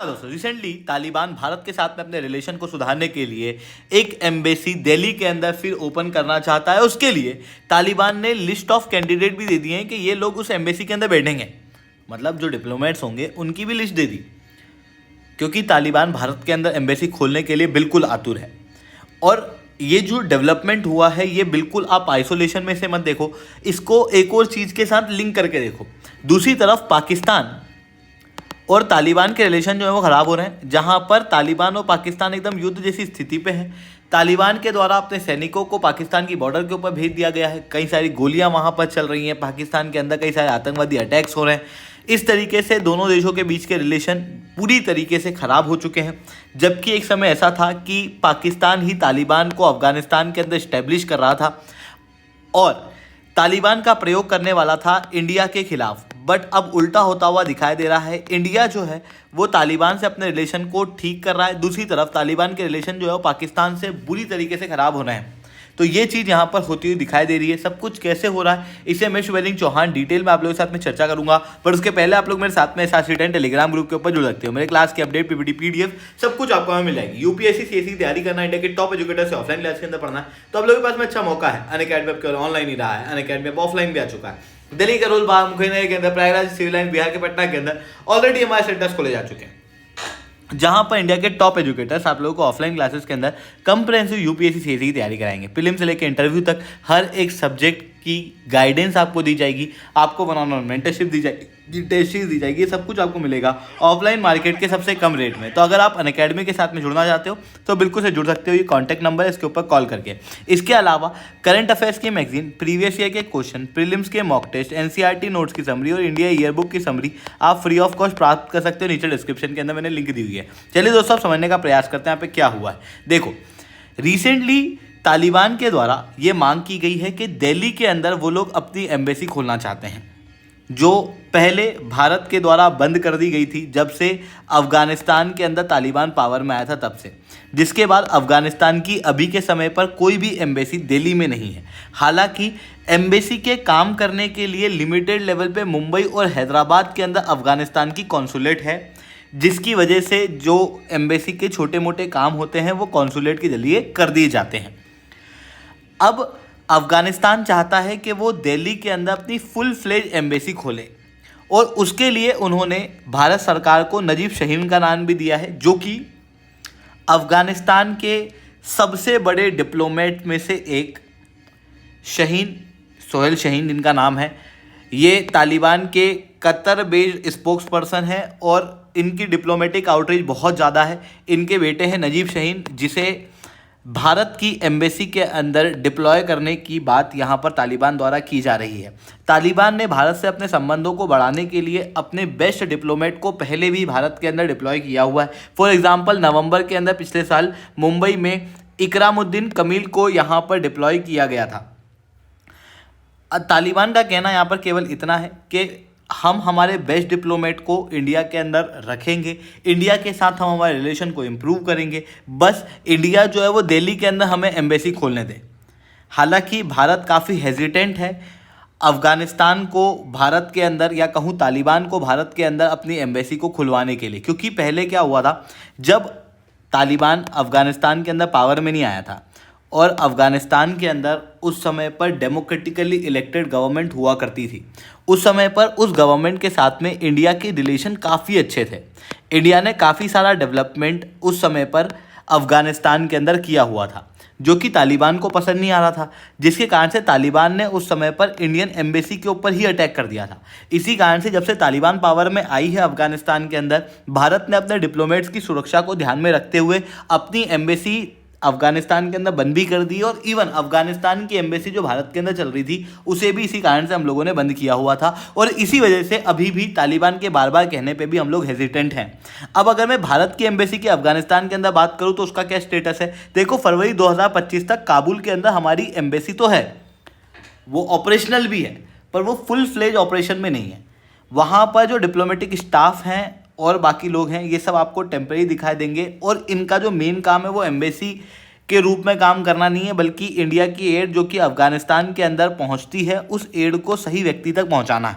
दोस्तों रिसेंटली तालिबान भारत के साथ में अपने रिलेशन को सुधारने के लिए एक एम्बेसी दिल्ली के अंदर फिर ओपन करना चाहता है। उसके लिए तालिबान ने लिस्ट ऑफ कैंडिडेट भी दे दिए हैं कि ये लोग उस एम्बेसी के अंदर बैठेंगे, मतलब जो डिप्लोमेट्स होंगे उनकी भी लिस्ट दे दी, क्योंकि तालिबान भारत के अंदर एम्बेसी खोलने के लिए बिल्कुल आतुर है। और ये जो डेवलपमेंट हुआ है ये बिल्कुल आप आइसोलेशन में से मत देखो, इसको एक और चीज़ के साथ लिंक करके देखो। दूसरी तरफ पाकिस्तान और तालिबान के रिलेशन जो है वो ख़राब हो रहे हैं, जहां पर तालिबान और पाकिस्तान एकदम युद्ध जैसी स्थिति पे है। तालिबान के द्वारा अपने सैनिकों को पाकिस्तान की बॉर्डर के ऊपर भेज दिया गया है, कई सारी गोलियां वहां पर चल रही हैं, पाकिस्तान के अंदर कई सारे आतंकवादी अटैक्स हो रहे हैं। इस तरीके से दोनों देशों के बीच के रिलेशन पूरी तरीके से ख़राब हो चुके हैं। जबकि एक समय ऐसा था कि पाकिस्तान ही तालिबान को अफगानिस्तान के अंदर इस्टेब्लिश कर रहा था और तालिबान का प्रयोग करने वाला था इंडिया के खिलाफ। बट अब उल्टा होता हुआ दिखाई दे रहा है, इंडिया जो है वो तालिबान से अपने रिलेशन को ठीक कर रहा है, दूसरी तरफ तालिबान के रिलेशन जो है वो पाकिस्तान से बुरी तरीके से ख़राब हो रहे हैं। तो ये चीज़ यहाँ पर होती हुई दिखाई दे रही है। सब कुछ कैसे हो रहा है इसे मैं शिवलिंग चौहान डिटेल में आप लोगों के साथ में चर्चा करूंगा। पर उसके पहले आप लोग मेरे साथ में SRC10 टेलीग्राम ग्रुप के ऊपर जुड़ सकते हो। मेरे क्लास की अपडेट PPT PDF सब कुछ आपको वहाँ मिल जाएगी। UPSC CSE की तैयारी करना है, इंडिया के टॉप एजुकेटर से ऑफलाइन क्लास के अंदर पढ़ना है, तो आप लोगों के पास में अच्छा मौका है। अनअकैडमी केवल ऑनलाइन ही रहा है, अनअकैडमी ऑफलाइन भी आ चुका है। दिल्ली का रोल मुखैना के अंदर, प्रयागराज सिविल लाइन बिहार के पटना के अंदर ऑलरेडी हमारे सेंटर्स खोले जा चुके हैं, जहां पर इंडिया के टॉप एजुकेटर्स आप लोगों को ऑफलाइन क्लासेस के अंदर कंप्रिहेंसिव UPSC CSE की तैयारी कराएंगे। प्रीलिम से लेकर इंटरव्यू तक हर एक सब्जेक्ट की गाइडेंस आपको दी जाएगी, आपको वन-ऑन-वन मेंटरशिप दी जाएगी, टेस्ट सीरीज दी जाएगी, ये सब कुछ आपको मिलेगा ऑफलाइन मार्केट के सबसे कम रेट में। तो अगर आप अनअकैडमी के साथ में जुड़ना चाहते हो तो बिल्कुल से जुड़ सकते हो, ये कॉन्टैक्ट नंबर है, इसके ऊपर कॉल करके। इसके अलावा करंट अफेयर्स की मैगजीन, प्रीवियस ईयर के क्वेश्चन, प्रीलिम्स के मॉक टेस्ट, NCERT नोट्स की समरी और इंडिया ईयरबुक की समरी आप फ्री ऑफ कॉस्ट प्राप्त कर सकते हो। नीचे डिस्क्रिप्शन के अंदर मैंने लिंक दी हुई है। चलिए दोस्तों आप समझने का प्रयास करते हैं यहाँ पे क्या हुआ है। देखो, रिसेंटली तालिबान के द्वारा ये मांग की गई है कि दिल्ली के अंदर वो लोग अपनी एम्बेसी खोलना चाहते हैं, जो पहले भारत के द्वारा बंद कर दी गई थी जब से अफगानिस्तान के अंदर तालिबान पावर में आया था तब से। जिसके बाद अफगानिस्तान की अभी के समय पर कोई भी एम्बेसी दिल्ली में नहीं है। हालांकि एम्बेसी के काम करने के लिए लिमिटेड लेवल पे मुंबई और हैदराबाद के अंदर अफगानिस्तान की कॉन्सुलेट है, जिसकी वजह से जो एम्बेसी के छोटे मोटे काम होते हैं वो कॉन्सुलेट के जरिए कर दिए जाते हैं। अब अफगानिस्तान चाहता है कि वो दिल्ली के अंदर अपनी फुल फ्लेज एम्बेसी खोले और उसके लिए उन्होंने भारत सरकार को नजीब शाहीन का नाम भी दिया है, जो कि अफगानिस्तान के सबसे बड़े डिप्लोमेट में से एक शाहीन, सोहेल शाहीन जिनका नाम है, ये तालिबान के कतर बेस्ड स्पोक्स पर्सन है और इनकी डिप्लोमेटिक आउटरीच बहुत ज़्यादा है। इनके बेटे हैं नजीब शाहीन, जिसे भारत की एम्बेसी के अंदर डिप्लॉय करने की बात यहाँ पर तालिबान द्वारा की जा रही है। तालिबान ने भारत से अपने संबंधों को बढ़ाने के लिए अपने बेस्ट डिप्लोमेट को पहले भी भारत के अंदर डिप्लॉय किया हुआ है। फॉर एग्जांपल नवंबर के अंदर पिछले साल मुंबई में इकरामुद्दीन कमील को यहाँ पर डिप्लॉय किया गया था। तालिबान का कहना यहाँ पर केवल इतना है कि हम हमारे बेस्ट डिप्लोमेट को इंडिया के अंदर रखेंगे, इंडिया के साथ हम हमारे रिलेशन को इम्प्रूव करेंगे, बस इंडिया जो है वो दिल्ली के अंदर हमें एम्बेसी खोलने दे। हालांकि भारत काफ़ी हेजिटेंट है अफ़गानिस्तान को भारत के अंदर, या कहूँ तालिबान को भारत के अंदर अपनी एम्बेसी को खुलवाने के लिए, क्योंकि पहले क्या हुआ था, जब तालिबान अफ़गानिस्तान के अंदर पावर में नहीं आया था और अफ़गानिस्तान के अंदर उस समय पर डेमोक्रेटिकली इलेक्टेड गवर्नमेंट हुआ करती थी, उस समय पर उस गवर्नमेंट के साथ में इंडिया के रिलेशन काफ़ी अच्छे थे। इंडिया ने काफ़ी सारा डेवलपमेंट उस समय पर अफ़गानिस्तान के अंदर किया हुआ था, जो कि तालिबान को पसंद नहीं आ रहा था, जिसके कारण से तालिबान ने उस समय पर इंडियन एम्बेसी के ऊपर ही अटैक कर दिया था। इसी कारण से जब से तालिबान पावर में आई है अफ़गानिस्तान के अंदर, भारत ने अपने डिप्लोमेट्स की सुरक्षा को ध्यान में रखते हुए अपनी एम्बेसी अफगानिस्तान के अंदर बंद भी कर दी, और इवन अफगानिस्तान की एम्बेसी जो भारत के अंदर चल रही थी उसे भी इसी कारण से हम लोगों ने बंद किया हुआ था। और इसी वजह से अभी भी तालिबान के बार बार कहने पे भी हम लोग हेजिटेंट हैं। अब अगर मैं भारत की एम्बेसी की अफगानिस्तान के अंदर बात करूं तो उसका क्या स्टेटस है। देखो, फरवरी 2025 तक काबुल के अंदर हमारी एम्बेसी तो है, वो ऑपरेशनल भी है, पर वो फुल फ्लेज ऑपरेशन में नहीं है। वहाँ पर जो डिप्लोमेटिक स्टाफ हैं और बाकी लोग हैं, ये सब आपको टेम्परेरी दिखाई देंगे, और इनका जो मेन काम है वो एम्बेसी के रूप में काम करना नहीं है, बल्कि इंडिया की एड जो कि अफगानिस्तान के अंदर पहुंचती है उस एड को सही व्यक्ति तक पहुंचाना है।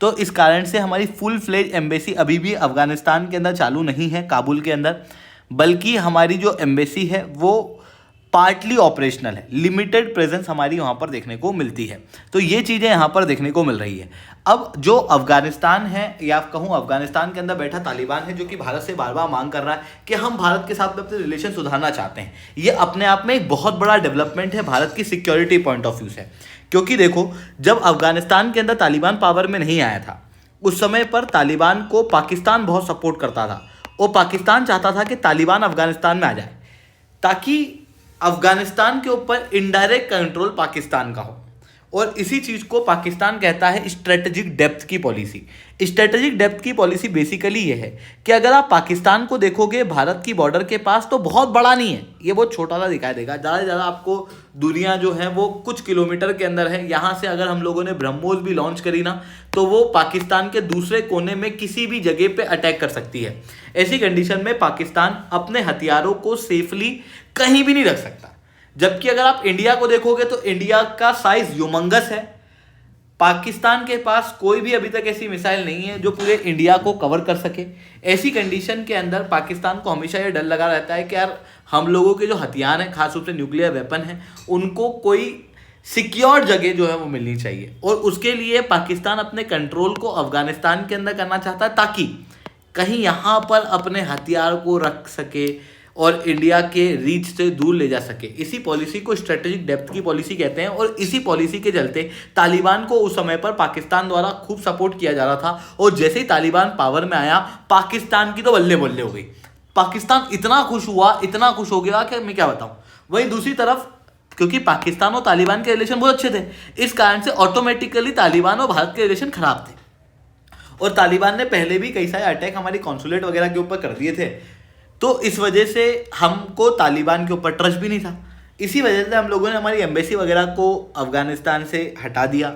तो इस कारण से हमारी फुल फ्लेज एम्बेसी अभी भी अफगानिस्तान के अंदर चालू नहीं है, काबुल के अंदर, बल्कि हमारी जो एम्बेसी है वो पार्टली ऑपरेशनल है, लिमिटेड प्रेजेंस हमारी वहाँ पर देखने को मिलती है। तो ये चीज़ें यहाँ पर देखने को मिल रही है। अब जो अफगानिस्तान है, या कहूँ अफगानिस्तान के अंदर बैठा तालिबान है, जो कि भारत से बार बार मांग कर रहा है कि हम भारत के साथ में अपने रिलेशन सुधारना चाहते हैं, ये अपने आप में एक बहुत बड़ा डेवलपमेंट है भारत की सिक्योरिटी पॉइंट ऑफ व्यू से। क्योंकि देखो, जब अफगानिस्तान के अंदर तालिबान पावर में नहीं आया था, उस समय पर तालिबान को पाकिस्तान बहुत सपोर्ट करता था, और पाकिस्तान चाहता था कि तालिबान अफगानिस्तान में आ जाए, ताकि अफगानिस्तान के ऊपर इनडायरेक्ट कंट्रोल पाकिस्तान का हो। और इसी चीज को पाकिस्तान कहता है स्ट्रेटेजिक डेप्थ की पॉलिसी। स्ट्रेटेजिक डेप्थ की पॉलिसी बेसिकली ये है कि अगर आप पाकिस्तान को देखोगे भारत की बॉर्डर के पास, तो बहुत बड़ा नहीं है, ये बहुत छोटा सा दिखाई देगा। ज़्यादा से ज़्यादा आपको दूरियां जो है वो कुछ किलोमीटर के अंदर है। यहाँ से अगर हम लोगों ने ब्रह्मोस भी लॉन्च करी ना, तो वो पाकिस्तान के दूसरे कोने में किसी भी जगह पे अटैक कर सकती है। ऐसी कंडीशन में पाकिस्तान अपने हथियारों को सेफली कहीं भी नहीं रख सकता। जबकि अगर आप इंडिया को देखोगे तो इंडिया का साइज ह्यूमंगस है। पाकिस्तान के पास कोई भी अभी तक ऐसी मिसाइल नहीं है जो पूरे इंडिया को कवर कर सके। ऐसी कंडीशन के अंदर पाकिस्तान को हमेशा ये डर लगा रहता है कि यार हम लोगों के जो हथियार हैं, खास रूप से न्यूक्लियर वेपन हैं, उनको कोई सिक्योर जगह जो है वो मिलनी चाहिए। और उसके लिए पाकिस्तान अपने कंट्रोल को अफगानिस्तान के अंदर करना चाहता है, ताकि कहीं यहाँ पर अपने हथियार को रख सके और इंडिया के रीच से दूर ले जा सके। इसी पॉलिसी को स्ट्रेटेजिक डेप्थ की पॉलिसी कहते हैं। और इसी पॉलिसी के चलते तालिबान को उस समय पर पाकिस्तान द्वारा खूब सपोर्ट किया जा रहा था। और जैसे ही तालिबान पावर में आया, पाकिस्तान की तो बल्ले बल्ले हो गई। पाकिस्तान इतना खुश हुआ, इतना खुश हो गया कि मैं क्या बताऊं। वहीं दूसरी तरफ, क्योंकि पाकिस्तान और तालिबान के रिलेशन बहुत अच्छे थे, इस कारण से ऑटोमेटिकली तालिबान और भारत के रिलेशन खराब थे। और तालिबान ने पहले भी कई सारे अटैक हमारी कॉन्सुलेट वगैरह के ऊपर कर दिए थे। तो इस वजह से हमको तालिबान के ऊपर ट्रस्ट भी नहीं था। इसी वजह से हम लोगों ने हमारी एम्बेसी वगैरह को अफगानिस्तान से हटा दिया,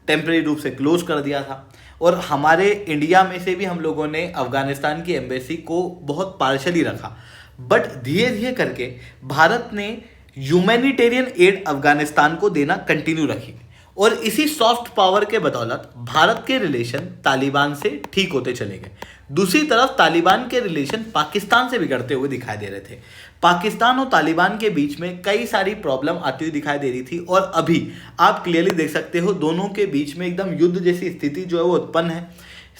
टेम्परेरी रूप से क्लोज कर दिया था। और हमारे इंडिया में से भी हम लोगों ने अफगानिस्तान की एम्बेसी को बहुत पार्शली रखा। बट धीरे धीरे करके भारत ने ह्यूमैनिटेरियन एड अफगानिस्तान को देना कंटिन्यू रखी। और इसी सॉफ्ट पावर के बदौलत भारत के रिलेशन तालिबान से ठीक होते चले गए। दूसरी तरफ तालिबान के रिलेशन पाकिस्तान से बिगड़ते हुए दिखाई दे रहे थे। पाकिस्तान और तालिबान के बीच में कई सारी प्रॉब्लम आती हुई दिखाई दे रही थी। और अभी आप क्लियरली देख सकते हो, दोनों के बीच में एकदम युद्ध जैसी स्थिति जो है वो उत्पन्न है।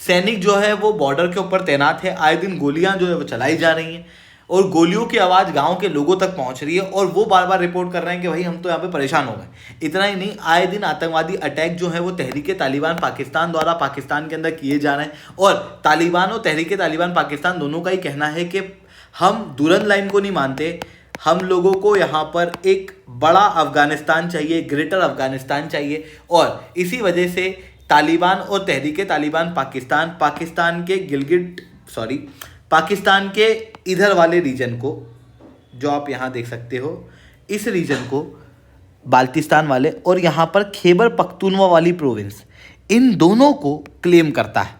सैनिक जो है वो बॉर्डर के ऊपर तैनात है, आए दिन गोलियां जो है वो चलाई जा रही हैं, और गोलियों की आवाज़ गांव के लोगों तक पहुंच रही है। और वो बार बार रिपोर्ट कर रहे हैं कि भाई हम तो यहाँ पे परेशान हो गए। इतना ही नहीं, आए दिन आतंकवादी अटैक जो है वो तहरीके तालिबान पाकिस्तान द्वारा पाकिस्तान के अंदर किए जा रहे हैं। और तालिबान और तहरीके तालिबान पाकिस्तान दोनों का ही कहना है कि हम दुरंत लाइन को नहीं मानते, हम लोगों को यहाँ पर एक बड़ा अफगानिस्तान चाहिए, ग्रेटर अफगानिस्तान चाहिए। और इसी वजह से तालिबान और तहरीके तालिबान पाकिस्तान के इधर वाले रीजन को, जो आप यहाँ देख सकते हो, इस रीजन को बाल्टिस्तान वाले और यहाँ पर खैबर पख्तूनवा वाली प्रोविंस, इन दोनों को क्लेम करता है,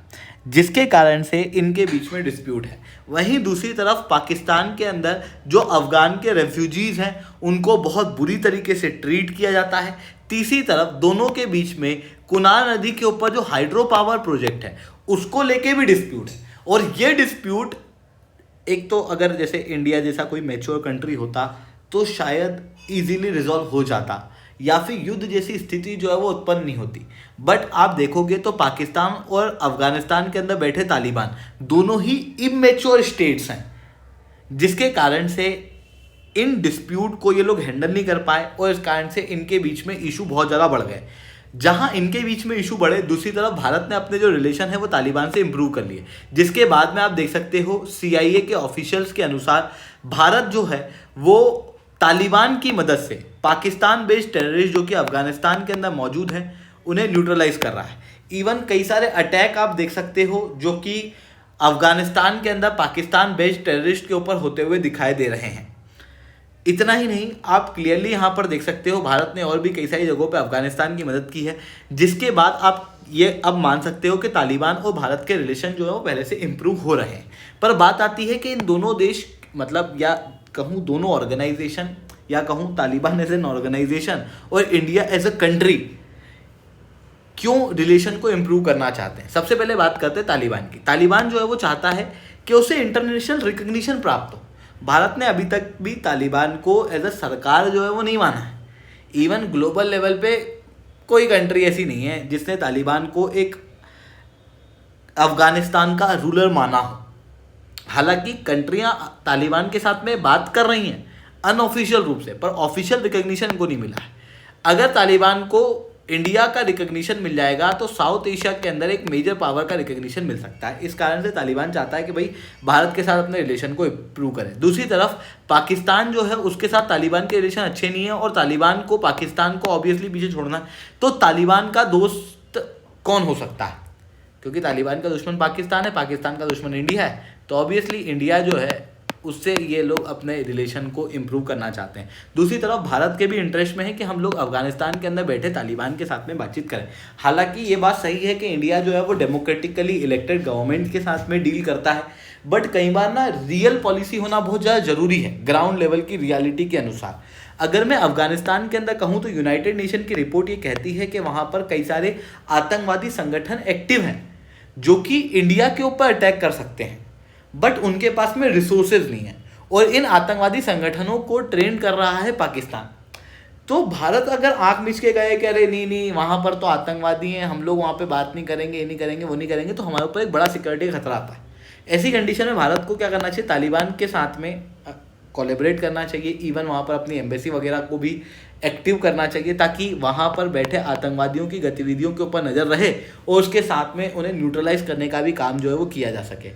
जिसके कारण से इनके बीच में डिस्प्यूट है। वहीं दूसरी तरफ पाकिस्तान के अंदर जो अफगान के रेफ्यूजीज हैं उनको बहुत बुरी तरीके से ट्रीट किया जाता है। तीसरी तरफ दोनों के बीच में कुनार नदी के ऊपर जो हाइड्रो पावर प्रोजेक्ट है उसको लेके भी डिस्प्यूट है। और ये डिस्प्यूट, एक तो अगर जैसे इंडिया जैसा कोई मैच्योर कंट्री होता तो शायद इजीली रिजॉल्व हो जाता, या फिर युद्ध जैसी स्थिति जो है वो उत्पन्न नहीं होती। बट आप देखोगे तो पाकिस्तान और अफगानिस्तान के अंदर बैठे तालिबान दोनों ही इमेच्योर स्टेट्स हैं, जिसके कारण से इन डिस्प्यूट को ये लोग हैंडल नहीं कर पाए। और इस कारण से इनके बीच में इशू बहुत ज़्यादा बढ़ गए। जहां इनके बीच में इशू बढ़े, दूसरी तरफ भारत ने अपने जो रिलेशन है वो तालिबान से इंप्रूव कर लिए, जिसके बाद में आप देख सकते हो CIA के ऑफिशियल्स के अनुसार भारत जो है वो तालिबान की मदद से पाकिस्तान बेस्ड टेररिस्ट जो कि अफगानिस्तान के अंदर मौजूद हैं उन्हें न्यूट्रलाइज कर रहा है। इवन कई सारे अटैक आप देख सकते हो जो कि अफगानिस्तान के अंदर पाकिस्तान बेस्ड टेररिस्ट के ऊपर होते हुए दिखाई दे रहे हैं। इतना ही नहीं, आप क्लियरली यहाँ पर देख सकते हो भारत ने और भी कई सारी जगहों पे अफगानिस्तान की मदद की है, जिसके बाद आप ये अब मान सकते हो कि तालिबान और भारत के रिलेशन जो है वो पहले से इम्प्रूव हो रहे हैं। पर बात आती है कि इन दोनों देश, मतलब या कहूँ दोनों ऑर्गेनाइजेशन, या कहूँ तालिबान एज एन ऑर्गेनाइजेशन और इंडिया एज अ कंट्री, क्यों रिलेशन को इम्प्रूव करना चाहते हैं। सबसे पहले बात करते हैं तालिबान की। तालिबान जो है वो चाहता है कि उसे इंटरनेशनल रिकग्निशन प्राप्त हो। भारत ने अभी तक भी तालिबान को एज अ सरकार जो है वो नहीं माना है। इवन ग्लोबल लेवल पे कोई कंट्री ऐसी नहीं है जिसने तालिबान को एक अफगानिस्तान का रूलर माना हो। हालांकि कंट्रियां तालिबान के साथ में बात कर रही हैं अनऑफिशियल रूप से, पर ऑफिशियल रिकग्निशन इनको नहीं मिला है। अगर तालिबान को इंडिया का रिकग्निशन मिल जाएगा तो साउथ एशिया के अंदर एक मेजर पावर का रिकग्निशन मिल सकता है। इस कारण से तालिबान चाहता है कि भाई भारत के साथ अपने रिलेशन को इम्प्रूव करें। दूसरी तरफ पाकिस्तान जो है उसके साथ तालिबान के रिलेशन अच्छे नहीं है, और तालिबान को पाकिस्तान को ऑब्वियसली पीछे छोड़ना है। तो तालिबान का दोस्त कौन हो सकता है, क्योंकि तालिबान का दुश्मन पाकिस्तान है, पाकिस्तान का दुश्मन इंडिया है, तो ऑब्वियसली इंडिया जो है उससे ये लोग अपने रिलेशन को इम्प्रूव करना चाहते हैं। दूसरी तरफ भारत के भी इंटरेस्ट में है कि हम लोग अफगानिस्तान के अंदर बैठे तालिबान के साथ में बातचीत करें। हालांकि ये बात सही है कि इंडिया जो है वो डेमोक्रेटिकली इलेक्टेड गवर्नमेंट के साथ में डील करता है, बट कई बार ना रियल पॉलिसी होना बहुत ज़्यादा ज़रूरी है ग्राउंड लेवल की रियलिटी के अनुसार। अगर मैं अफगानिस्तान के अंदर कहूँ तो यूनाइटेड नेशन की रिपोर्ट ये कहती है कि वहाँ पर कई सारे आतंकवादी संगठन एक्टिव हैं जो कि इंडिया के ऊपर अटैक कर सकते हैं, बट उनके पास में रिसोर्सेज नहीं है, और इन आतंकवादी संगठनों को ट्रेन कर रहा है पाकिस्तान। तो भारत अगर आंख मिच के गए कि अरे नहीं नहीं वहाँ पर तो आतंकवादी हैं, हम लोग वहाँ पे बात नहीं करेंगे, ये नहीं करेंगे, वो नहीं करेंगे, तो हमारे ऊपर एक बड़ा सिक्योरिटी का खतरा आता है। ऐसी कंडीशन में भारत को क्या करना चाहिए, तालिबान के साथ में कोलैबोरेट करना चाहिए, इवन वहाँ पर अपनी एम्बेसी वगैरह को भी एक्टिव करना चाहिए, ताकि वहाँ पर बैठे आतंकवादियों की गतिविधियों के ऊपर नज़र रहे और उसके साथ में उन्हें न्यूट्रलाइज करने का भी काम जो है वो किया जा सके।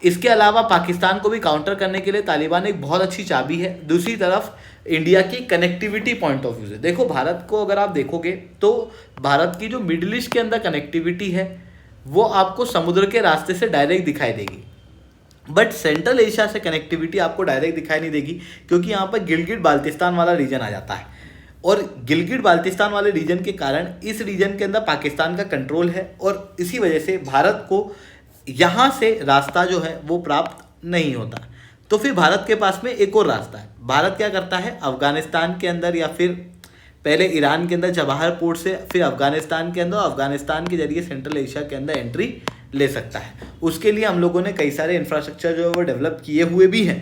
इसके अलावा पाकिस्तान को भी काउंटर करने के लिए तालिबान एक बहुत अच्छी चाबी है। दूसरी तरफ इंडिया की कनेक्टिविटी पॉइंट ऑफ व्यू से देखो, भारत को अगर आप देखोगे तो भारत की जो मिडिल ईस्ट के अंदर कनेक्टिविटी है वो आपको समुद्र के रास्ते से डायरेक्ट दिखाई देगी, बट सेंट्रल एशिया से कनेक्टिविटी आपको डायरेक्ट दिखाई नहीं देगी, क्योंकि यहाँ पर गिलगिट बाल्टिस्तान वाला रीजन आ जाता है, और गिलगिट बाल्टिस्तान वाले रीजन के कारण इस रीजन के अंदर पाकिस्तान का कंट्रोल है, और इसी वजह से भारत को यहाँ से रास्ता जो है वो प्राप्त नहीं होता। तो फिर भारत के पास में एक और रास्ता है। भारत क्या करता है, अफगानिस्तान के अंदर या फिर पहले ईरान के अंदर चबाहर पोर्ट से फिर अफगानिस्तान के अंदर, अफगानिस्तान के जरिए सेंट्रल एशिया के अंदर एंट्री ले सकता है। उसके लिए हम लोगों ने कई सारे इंफ्रास्ट्रक्चर जो है वो डेवलप किए हुए भी हैं,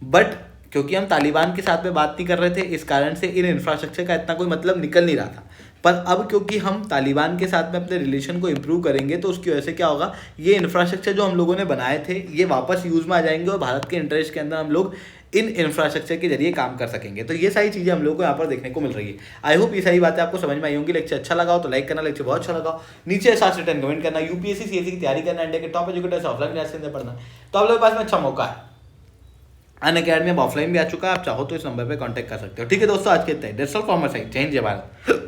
बट क्योंकि हम तालिबान के साथ में बात नहीं कर रहे थे, इस कारण से इन इंफ्रास्ट्रक्चर का इतना कोई मतलब निकल नहीं रहा था। पर अब क्योंकि हम तालिबान के साथ में अपने रिलेशन को इम्प्रूव करेंगे तो उसकी वजह से क्या होगा, ये इंफ्रास्ट्रक्चर जो हम लोगों ने बनाए थे ये वापस यूज़ में आ जाएंगे, और भारत के इंटरेस्ट के अंदर हम लोग इन इंफ्रास्ट्रक्चर के जरिए काम कर सकेंगे। तो ये सारी चीज़ें हम लोग को यहाँ पर देखने को मिल रही है। आई होप ये सारी बातें आपको समझ में आई होंगी। लेक्चर अच्छा लगा हो तो लाइक करना, लेक्चर बहुत अच्छा लगा हो नीचे 7 से 10 कमेंट करना। यूपीएससी सीएससी की तैयारी करना, इंडिया के टॉप एजुकेटर्स ऑफलाइन क्लास के अंदर पढ़ना, तो आप लोगों के पास में अच्छा मौका है। अनअकैडमी अब ऑफलाइन भी आ चुका है, आप चाहो तो इस नंबर पर कॉन्टैक्ट कर सकते हो। ठीक है दोस्तों, आज के इतना ही। That's all from my side. Jai Hind, जय भारत।